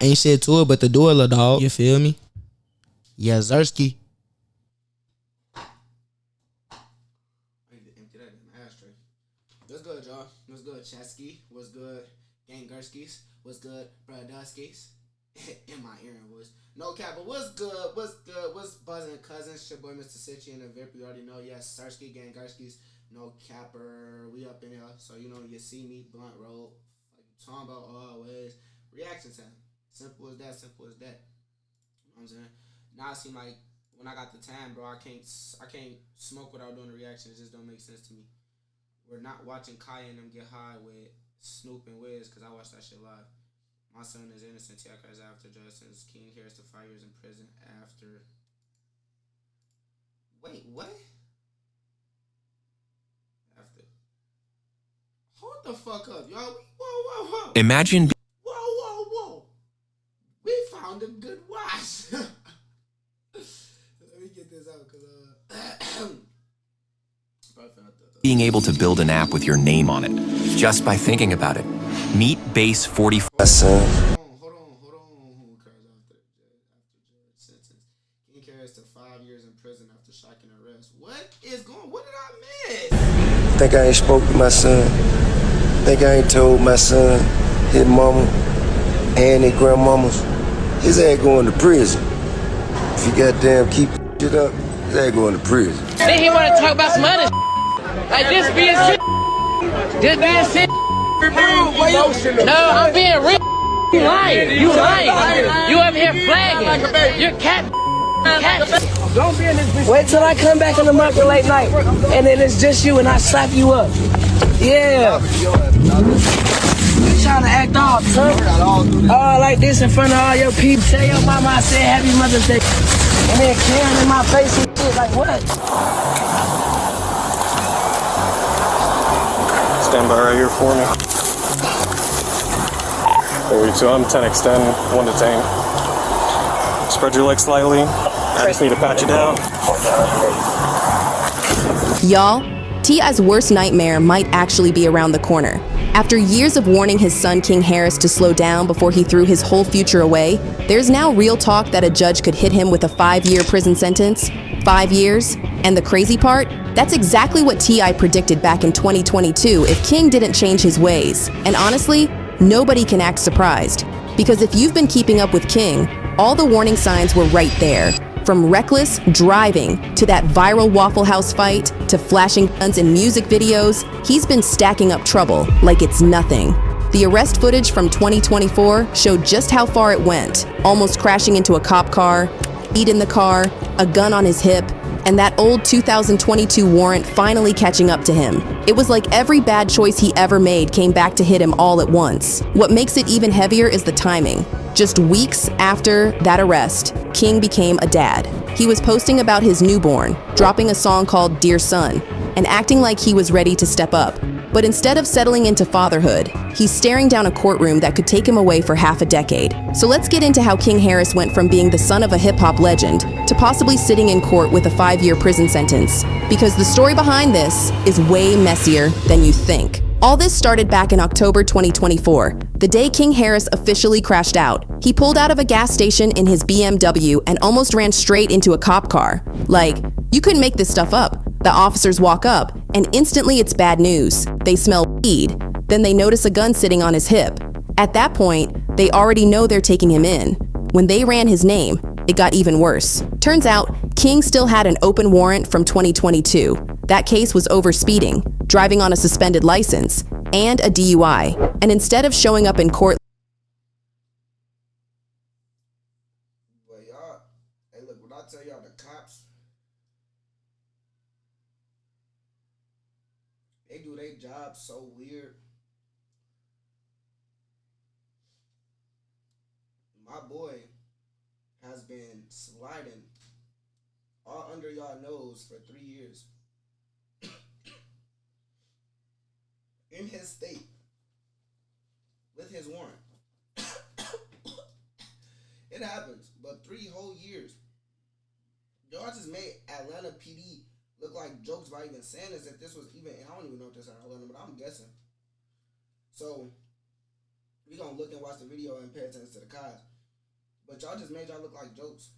Ain't shit to it but to do it, little dog. You feel me? Yeah, Zersky. What's good, y'all? What's good, Chesky? What's good, Gangerskis? What's good, Braduskis? In my ear voice. No cap, but what's good? What's good? What's buzzing, cousins? It's your boy, Mr. Sitcho and the VIP. You already know, yes, Sersky, Gangerskis. No capper. We up in here. So, you know, you see me, blunt roll. Like you talking about always. Reaction time. Simple as that, simple as that. You know what I'm saying? Now it seem like when I got the time, bro, I can't smoke without doing the reaction. It just don't make sense to me. We're not watching Kaya and them get high with Snoop and Wiz because I watched that shit live. My son is innocent. T.I. is after justice. King Harris to 5 years in prison after. Wait, what? After. Hold the fuck up, y'all. Whoa. Imagine. Whoa. We found a good watch. Let me get this out because being able to build an app with your name on it, just by thinking about it. Meet Base 44. Hold on. After sentence. King Harris to 5 years in prison after shocking arrest. What did I miss? Think I ain't spoke to my son. Think I ain't told my son, his mama, and his grandmamas, his ass going to prison. If you goddamn keep shit up, his ass going to prison. Then he wanna talk about some other shit. Like this being shit. This being shit. No, I'm being real. You lying. You up here flagging. You're cat. Don't be in this bitch. Wait till I come back in the market late night, and then it's just you, and I slap you up. Yeah. You trying to act off, son? All like this in front of all your people. Tell your mama I said Happy Mother's Day, and then Karen in my face and shit. Like what? Stand by right here for me. 32, I'm 10 extend, 1 detain. Spread your legs slightly. I just need to pat you down. Y'all, T.I.'s worst nightmare might actually be around the corner. After years of warning his son King Harris to slow down before he threw his whole future away, there's now real talk that a judge could hit him with a 5-year prison sentence. 5 years. And the crazy part? That's exactly what T.I. predicted back in 2022 if King didn't change his ways. And honestly, nobody can act surprised. Because if you've been keeping up with King, all the warning signs were right there. From reckless driving to that viral Waffle House fight to flashing guns in music videos, he's been stacking up trouble like it's nothing. The arrest footage from 2024 showed just how far it went, almost crashing into a cop car, speed in the car, a gun on his hip, and that old 2022 warrant finally catching up to him. It was like every bad choice he ever made came back to hit him all at once. What makes it even heavier is the timing. Just weeks after that arrest, King became a dad. He was posting about his newborn, dropping a song called Dear Son, and acting like he was ready to step up. But instead of settling into fatherhood, he's staring down a courtroom that could take him away for half a decade. So let's get into how King Harris went from being the son of a hip-hop legend to possibly sitting in court with a 5-year prison sentence. Because the story behind this is way messier than you think. All this started back in October 2024, the day King Harris officially crashed out. He pulled out of a gas station in his BMW and almost ran straight into a cop car. Like, you couldn't make this stuff up. The officers walk up, and instantly it's bad news. They smell weed. Then they notice a gun sitting on his hip. At that point, they already know they're taking him in. When they ran his name, it got even worse. Turns out, King still had an open warrant from 2022. That case was over speeding, driving on a suspended license, and a DUI. And instead of showing up in court, Well, y'all, hey, look, when I tell y'all the cops, they do their job so weird. My boy has been sliding all under y'all nose for 3 years. In his state. With his warrant. It happens. But 3 whole years. Y'all just made Atlanta PD look like jokes by even saying this. If this was even, I don't even know if this is Atlanta, but I'm guessing. So, we gonna look and watch the video and pay attention to the cops. But y'all just made y'all look like jokes.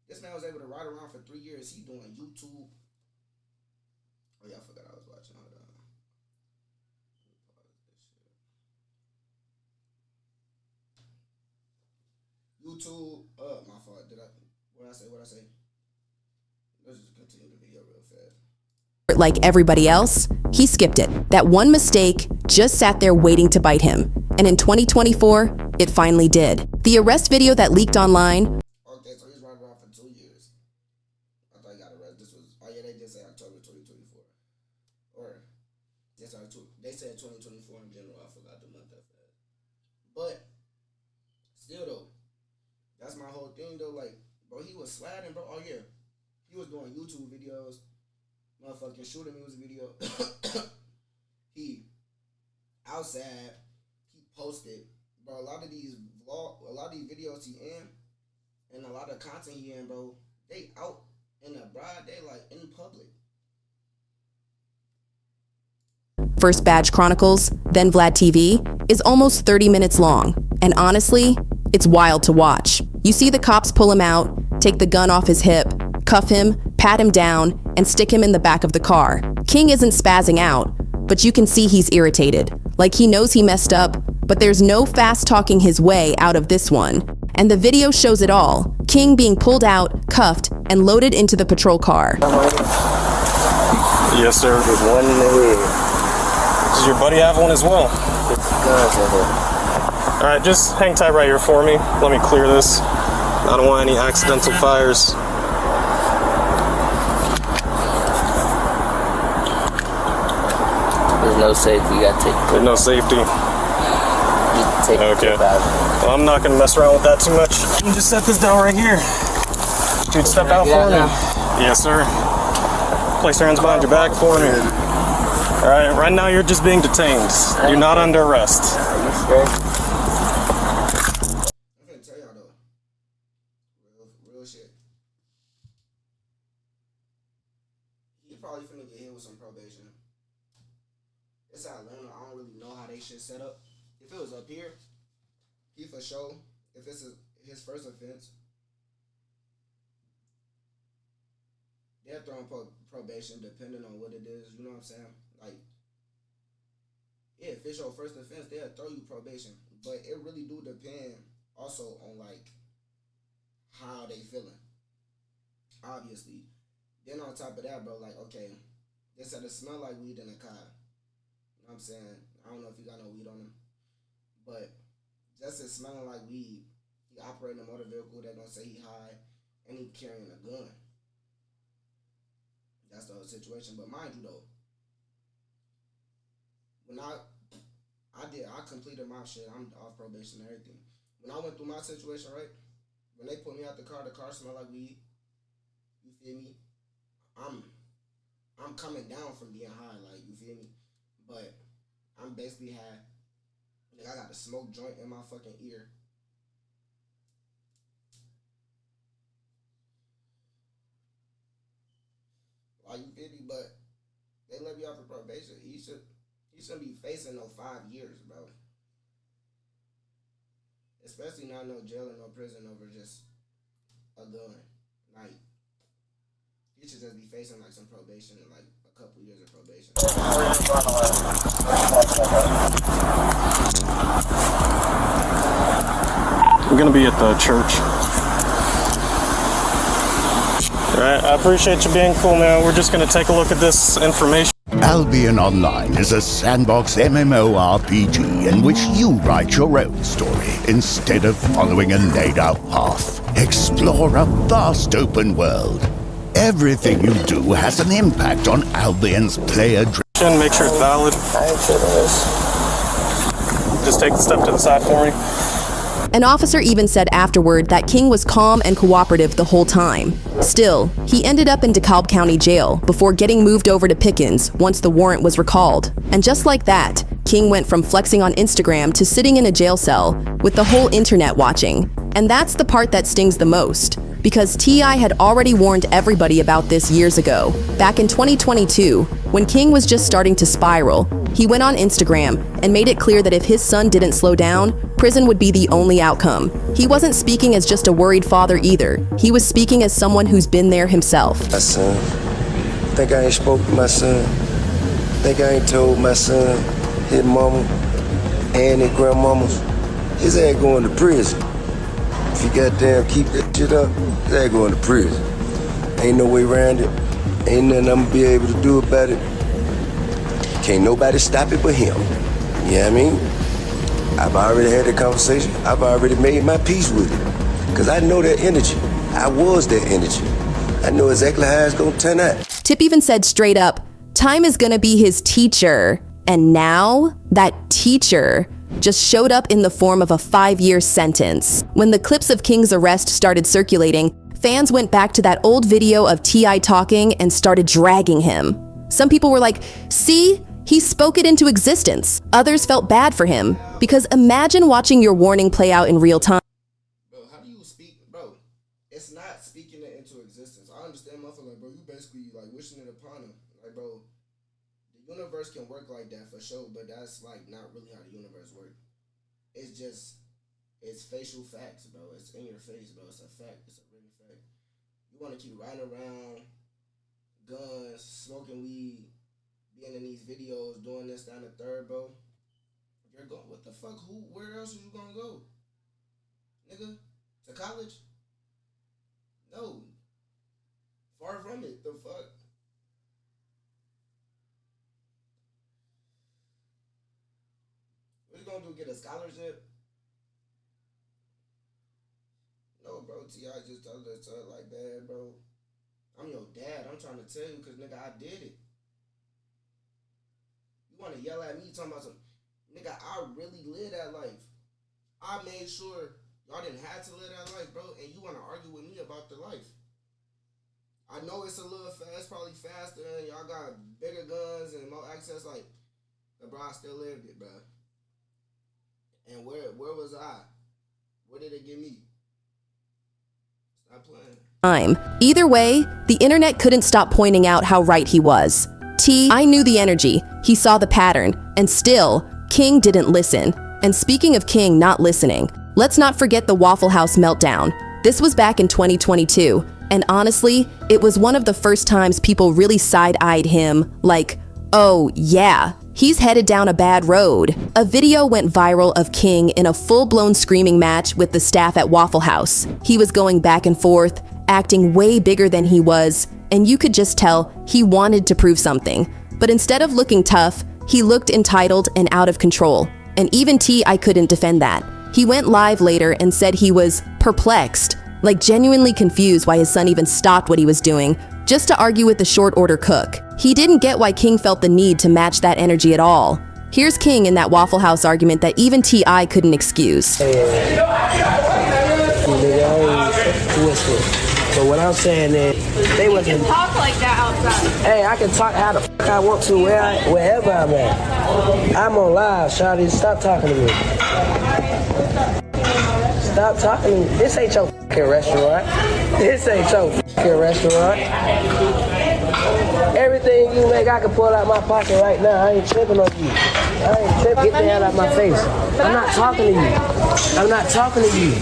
This man was able to ride around for 3 years. He doing YouTube. Oh yeah, I forgot I was watching. Hold on. YouTube. My fault. What I say? Let's just continue the video real fast. Like everybody else, he skipped it. That one mistake just sat there waiting to bite him. And in 2024, it finally did. The arrest video that leaked online. Okay, so he's running around for 2 years. I thought he got arrested. This was, oh yeah, they just said October 2024. Or, they said 2024 in general. I forgot the month that fast. But, still though, that's my whole thing though. Like, bro, he was sliding, bro. Oh yeah, he was doing YouTube videos. Motherfucking shooting music video. He outside. He posted, bro. A lot of these videos he in, and a lot of content he in, bro. They out in the broad daylight in public. First Badge Chronicles, then Vlad TV, is almost 30 minutes long. And honestly, it's wild to watch. You see the cops pull him out, take the gun off his hip, cuff him, pat him down, and stick him in the back of the car. King isn't spazzing out, but you can see he's irritated. Like he knows he messed up, but there's no fast talking his way out of this one. And the video shows it all. King being pulled out, cuffed, and loaded into the patrol car. Yes, sir. There's one in the head. Does your buddy have one as well? All right, just hang tight right here for me. Let me clear this. I don't want any accidental fires. There's no safety. You gotta take. There's no safety. Take okay. Well, I'm not gonna mess around with that too much. You just set this down right here. Dude, step out for me. Yes, sir. Place your hands behind your back for me. All right. Right now, you're just being detained. You're not under arrest. Probably finna get hit with some probation. It's Atlanta. I don't really know how they shit set up. If it was up here, he for sure. If it's his first offense, they're throwing probation depending on what it is. You know what I'm saying? Like, yeah, if it's your first offense, they'll throw you probation. But it really do depend also on like how they feeling. Obviously. Then on top of that, bro, like, okay, they said it smell like weed in the car. You know what I'm saying? I don't know if you got no weed on him. But just it smelling like weed, he operating a motor vehicle, they gonna say he high, and he carrying a gun. That's the whole situation. But mind you, though, when I completed my shit, I'm off probation and everything. When I went through my situation, right, when they put me out the car smelled like weed, you feel me? I'm coming down from being high, like, you feel me? But I'm basically I got a smoke joint in my fucking ear. Like, you feel me? But they let me off of probation. He shouldn't be facing no 5 years, bro. Especially not no jail and no prison over just a gun. Like, he should just be facing like some probation and like a couple years of probation. We're gonna be at the church. All right, I appreciate you being cool, man. We're just gonna take a look at this information. Albion Online is a sandbox MMORPG in which you write your own story instead of following a laid-out path. Explore a vast open world. Everything you do has an impact on Albion's player. Make sure it's valid. Just take the step to the side for me. An officer even said afterward that King was calm and cooperative the whole time. Still, he ended up in DeKalb County Jail before getting moved over to Pickens once the warrant was recalled. And just like that, King went from flexing on Instagram to sitting in a jail cell with the whole internet watching. And that's the part that stings the most, because T.I. had already warned everybody about this years ago. Back in 2022, when King was just starting to spiral, He went on Instagram and made it clear that if his son didn't slow down, prison would be the only outcome. He wasn't speaking as just a worried father either. He was speaking as someone who's been there himself. My son, think I ain't spoke to my son. Think I ain't told my son, his mama, and his grandmamas, his ass going to prison. If you goddamn keep that shit up, his ass going to prison. Ain't no way around it. Ain't nothing I'm gonna be able to do about it. Can't nobody stop it but him. You know what I mean? I've already had that conversation. I've already made my peace with it. Cause I know that energy. I was that energy. I know exactly how it's gonna turn out. Tip even said straight up, time is gonna be his teacher. And now, that teacher just showed up in the form of a 5-year sentence. When the clips of King's arrest started circulating, fans went back to that old video of T.I. talking and started dragging him. Some people were like, see, he spoke it into existence. Others felt bad for him, because imagine watching your warning play out in real time. Bro, how do you speak? Bro, it's not speaking it into existence. I understand, motherfucker, like, bro, you basically, like, wishing it upon him. Like, bro, the universe can work like that for sure, but that's, like, not really how the universe works. It's just, it's facial facts, bro. It's in your face, bro. It's a fact. It's a written fact. You want to keep riding around, guns, smoking weed, being in these videos, doing this, that, and the third, bro. You're going, what the fuck? Where else are you gonna go? Nigga? To college? No. Far from it. The fuck? What you gonna do? Get a scholarship? No, bro. T.I. just told us like that, bro. I'm your dad. I'm trying to tell you, cause nigga, I did it. You wanna yell at me talking about some nigga, I really lived that life. I made sure y'all didn't have to live that life, bro, and you wanna argue with me about the life. I know it's a little fast, probably faster, and y'all got bigger guns and more access, like, but bro, I still lived it, bro. And where was I? What did it give me? Stop playing. Either way, the internet couldn't stop pointing out how right he was. I knew the energy, he saw the pattern, and still, King didn't listen. And speaking of King not listening, let's not forget the Waffle House meltdown. This was back in 2022, and honestly, it was one of the first times people really side-eyed him, like, oh yeah, he's headed down a bad road. A video went viral of King in a full-blown screaming match with the staff at Waffle House. He was going back and forth, acting way bigger than he was, and you could just tell he wanted to prove something. But instead of looking tough, he looked entitled and out of control. And even T.I. couldn't defend that. He went live later and said he was perplexed, like genuinely confused why his son even stopped what he was doing, just to argue with the short order cook. He didn't get why King felt the need to match that energy at all. Here's King in that Waffle House argument that even T.I. couldn't excuse. But what I'm saying is, they wasn't talk like that outside. Hey, I can talk how the fuck I want to wherever I'm at. I'm on live, shawty. Stop talking to me. Stop talking to me. This ain't your fucking restaurant. This ain't your fucking restaurant. Everything you make, I can pull out my pocket right now. I ain't tripping on you. I ain't tripping. Get the hell out of my face. I'm not talking to you. I'm not talking to you.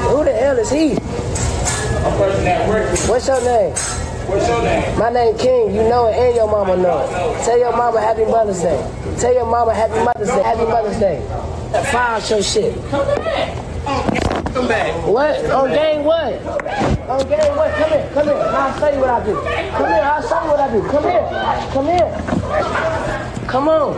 Who the hell is he? What's your name? What's your name? My name King. You know it and your mama know it. Tell your mama Happy Mother's Day. Tell your mama Happy Mother's Day. Happy Mother's Day. File your shit. Come back. What? On game what? On game what? Come here. Come here. I'll show you what I do. Come here. I'll show you what I do. Come here. Come here. Come on.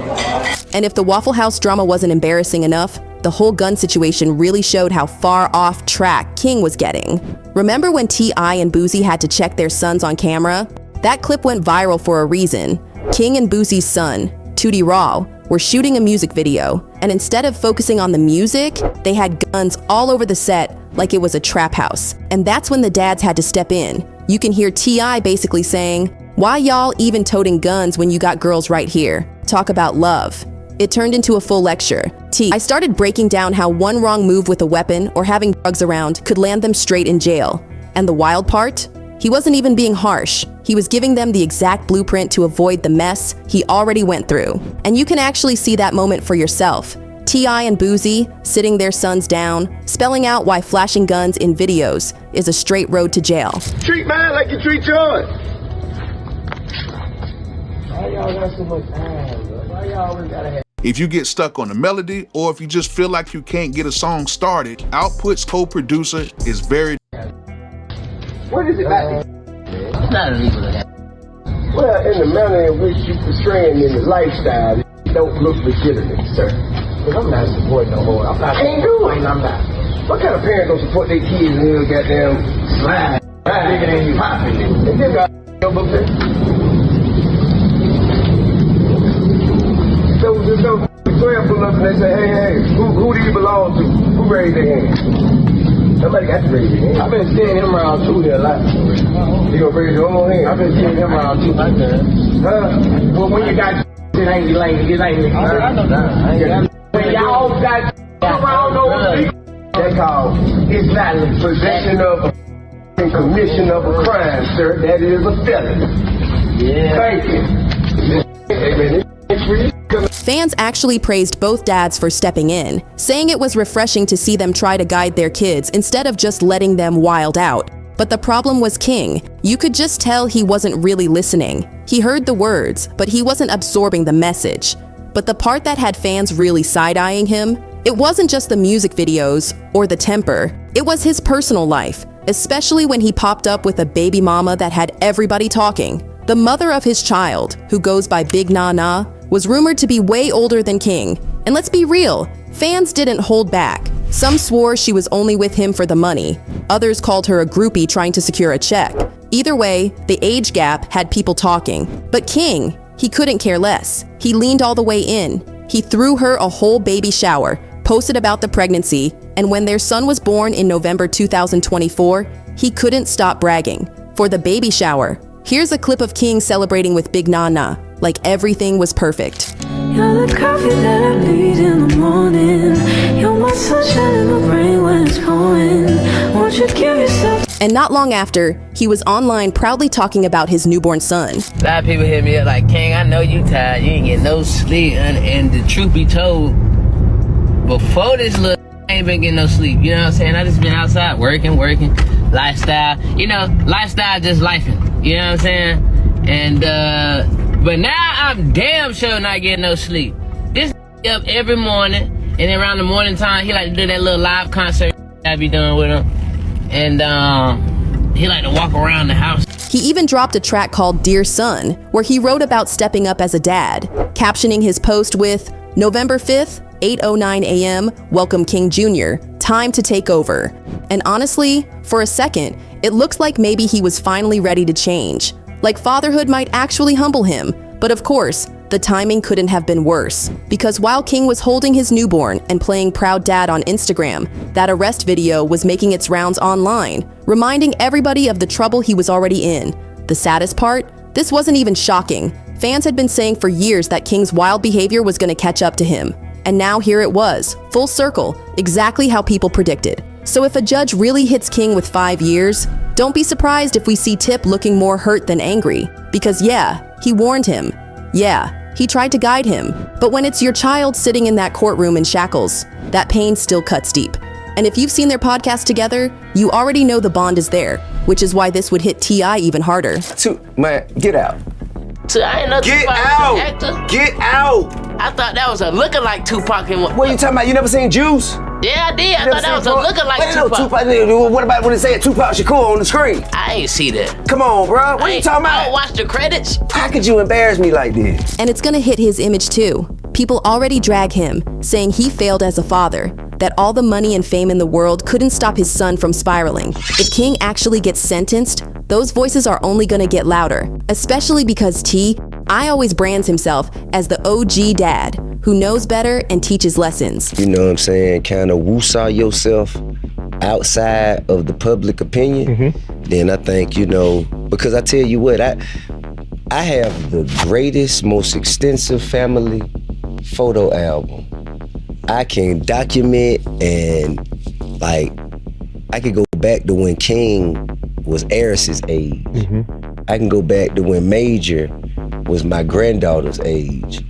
And if the Waffle House drama wasn't embarrassing enough, the whole gun situation really showed how far off track King was getting. Remember when T.I. and Boosie had to check their sons on camera? That clip went viral for a reason. King and Boosie's son, Tootie Raw, were shooting a music video, and instead of focusing on the music, they had guns all over the set like it was a trap house. And that's when the dads had to step in. You can hear T.I. basically saying, "Why y'all even toting guns when you got girls right here? Talk about love." It turned into a full lecture. I started breaking down how one wrong move with a weapon or having drugs around could land them straight in jail. And the wild part? He wasn't even being harsh. He was giving them the exact blueprint to avoid the mess he already went through. And you can actually see that moment for yourself. T.I. and Boozy sitting their sons down, spelling out why flashing guns in videos is a straight road to jail. Treat mine like you treat yours. Why y'all got so much time, bro? Why y'all always gotta have... If you get stuck on the melody, or if you just feel like you can't get a song started, Output's co-producer is very... What is it about? It's not illegal to have. Well, in the manner in which you portraying in the lifestyle, it don't look legitimate, sir. Because I'm not supporting no more. I'm not. Ain't doing. I'm not. What kind of parents don't support their kids and they'll goddamn slide? Nigga ain't you popping it. And then got your book there. So just go 12 pull up and they say, hey, who do you belong to? Who raised their hand? Somebody got to raise their hand. I've been seeing him around too here a lot. You gonna raise your own hand? I've been seeing him around too like that. Huh? Well, when you got it ain't like it ain't. I know that. When y'all got around those people, they call it's not in possession of and commission of a crime, sir. That is a felony. Yeah. Thank you. Fans actually praised both dads for stepping in, saying it was refreshing to see them try to guide their kids instead of just letting them wild out. But the problem was King. You could just tell he wasn't really listening. He heard the words, but he wasn't absorbing the message. But the part that had fans really side-eyeing him, it wasn't just the music videos or the temper. It was his personal life, especially when he popped up with a baby mama that had everybody talking. The mother of his child, who goes by Big Nana, was rumored to be way older than King. And let's be real, fans didn't hold back. Some swore she was only with him for the money. Others called her a groupie trying to secure a check. Either way, the age gap had people talking. But King, he couldn't care less. He leaned all the way in. He threw her a whole baby shower, posted about the pregnancy, and when their son was born in November 2024, he couldn't stop bragging. For the baby shower, here's a clip of King celebrating with Big Nana, like everything was perfect. You're the coffee that I need in the morning. You're my sunshine in the rain when it's pouring. Won't you give yourself... And not long after, he was online proudly talking about his newborn son. A lot of people hit me up like, King, I know you tired. You ain't getting no sleep. And the truth be told, before this little I ain't been getting no sleep. You know what I'm saying? I just been outside working, lifestyle. You know, lifestyle just lifing. You know what I'm saying? And, but now I'm damn sure not getting no sleep. This up every morning, and then around the morning time, he like to do that little live concert I be doing with him. And he like to walk around the house. He even dropped a track called Dear Son, where he wrote about stepping up as a dad, captioning his post with, November 5th, 8:09 a.m., welcome King Jr., time to take over. And honestly, for a second, it looks like maybe he was finally ready to change. Like fatherhood might actually humble him. But of course, the timing couldn't have been worse. Because while King was holding his newborn and playing Proud Dad on Instagram, that arrest video was making its rounds online, reminding everybody of the trouble he was already in. The saddest part? This wasn't even shocking. Fans had been saying for years that King's wild behavior was going to catch up to him. And now here it was, full circle, exactly how people predicted. So if a judge really hits King with 5 years, don't be surprised if we see Tip looking more hurt than angry. Because yeah, he warned him. Yeah, he tried to guide him. But when it's your child sitting in that courtroom in shackles, that pain still cuts deep. And if you've seen their podcast together, you already know the bond is there, which is why this would hit T.I. even harder. Man, get out. So I ain't no Get Tupac out! actor. Get out! I thought that was a lookalike Tupac. And What are you talking about? You never seen Juice? Yeah, I did. I thought that was a lookalike Tupac. What about when they say Tupac Shakur on the screen? I ain't see that. Come on, bro. What are you talking I about? don't watch the credits. How could you embarrass me like this? And it's gonna hit his image too. People already drag him, saying he failed as a father, that all the money and fame in the world couldn't stop his son from spiraling. If King actually gets sentenced, those voices are only gonna get louder, especially because T.I. always brands himself as the OG dad, who knows better and teaches lessons. You know what I'm saying? Kind of woosah yourself outside of the public opinion. Then I think, you know, because I tell you what, I have the greatest, most extensive family photo album. I can document and like, I could go back to when King was Eris's age. I can go back to when Major was my granddaughter's age.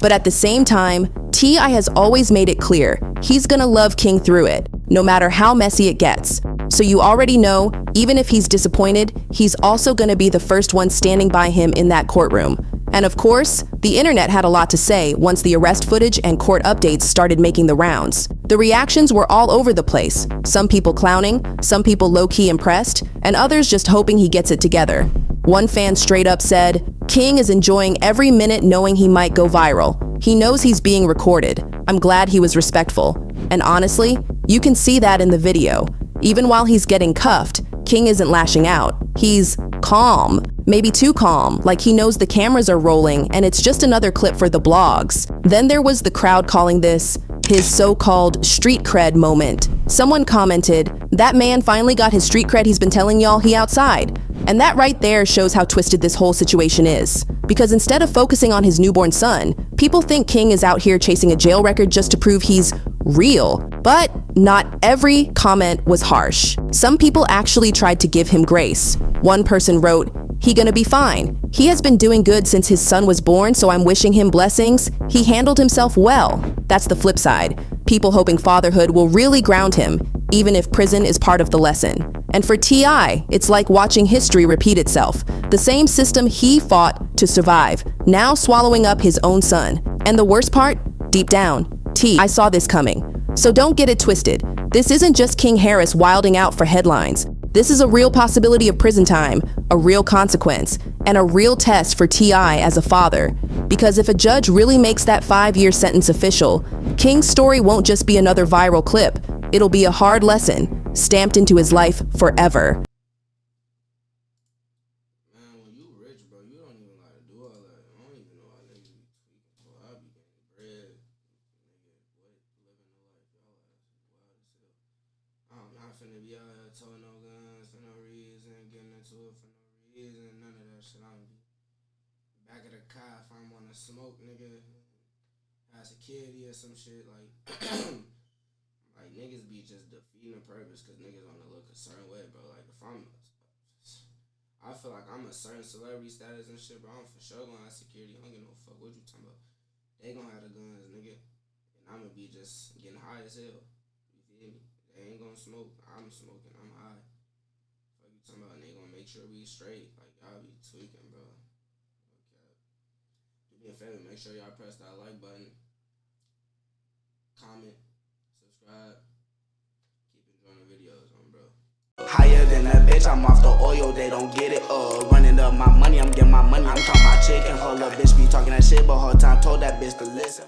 But at the same time, T.I. has always made it clear he's gonna love King through it, no matter how messy it gets. So you already know, even if he's disappointed, he's also gonna be the first one standing by him in that courtroom. And of course, the internet had a lot to say once the arrest footage and court updates started making the rounds. The reactions were all over the place. Some people clowning, some people low-key impressed, and others just hoping he gets it together. One fan straight up said, "King is enjoying every minute knowing he might go viral. He knows he's being recorded. I'm glad he was respectful." And honestly, you can see that in the video. Even while he's getting cuffed, King isn't lashing out. He's calm, maybe too calm, like he knows the cameras are rolling and it's just another clip for the blogs. Then there was the crowd calling this his so-called street cred moment. Someone commented, "That man finally got his street cred he's been telling y'all he outside." And that right there shows how twisted this whole situation is. Because instead of focusing on his newborn son, people think King is out here chasing a jail record just to prove he's real. But not every comment was harsh. Some people actually tried to give him grace. One person wrote, "He gonna be fine. He has been doing good since his son was born, so I'm wishing him blessings. He handled himself well." That's the flip side. People hoping fatherhood will really ground him, even if prison is part of the lesson. And for T.I., it's like watching history repeat itself. The same system he fought to survive, now swallowing up his own son. And the worst part? Deep down, I saw this coming. So don't get it twisted. This isn't just King Harris wilding out for headlines. This is a real possibility of prison time, a real consequence, and a real test for T.I. as a father. Because if a judge really makes that 5-year sentence official, King's story won't just be another viral clip. It'll be a hard lesson, stamped into his life forever. Man, when you rich, bro, you don't even like do all that. I don't even know how niggas be tweaking, bro. I be getting bread. Nigga, what? Living the life, y'all wild as hell. I'm not finna be out here towing no guns for no reason, getting into it for no reason, none of that shit. I'm be back of the car if I'm wanna smoke, nigga. As a kid or some shit, like like niggas be just defeating the purpose because niggas wanna look a certain way, bro. Like if I feel like I'm a certain celebrity status and shit, bro. I'm for sure gonna have security. I don't give no fuck what you talking about. They gonna have the guns, nigga, and I'ma be just getting high as hell. You feel me? They ain't gonna smoke. I'm smoking. I'm high. Fuck you talking about? And they gonna make sure we straight. Like y'all be tweaking, bro. Okay. Do me a favor. Make sure y'all press that like button. Comment, subscribe, keep enjoying the videos, bro. Higher than a bitch, I'm off the oil, they don't get it. Running up my money, I'm getting my money. I'm talking about chicken, her little bitch be talking that shit, but her time told that bitch to listen.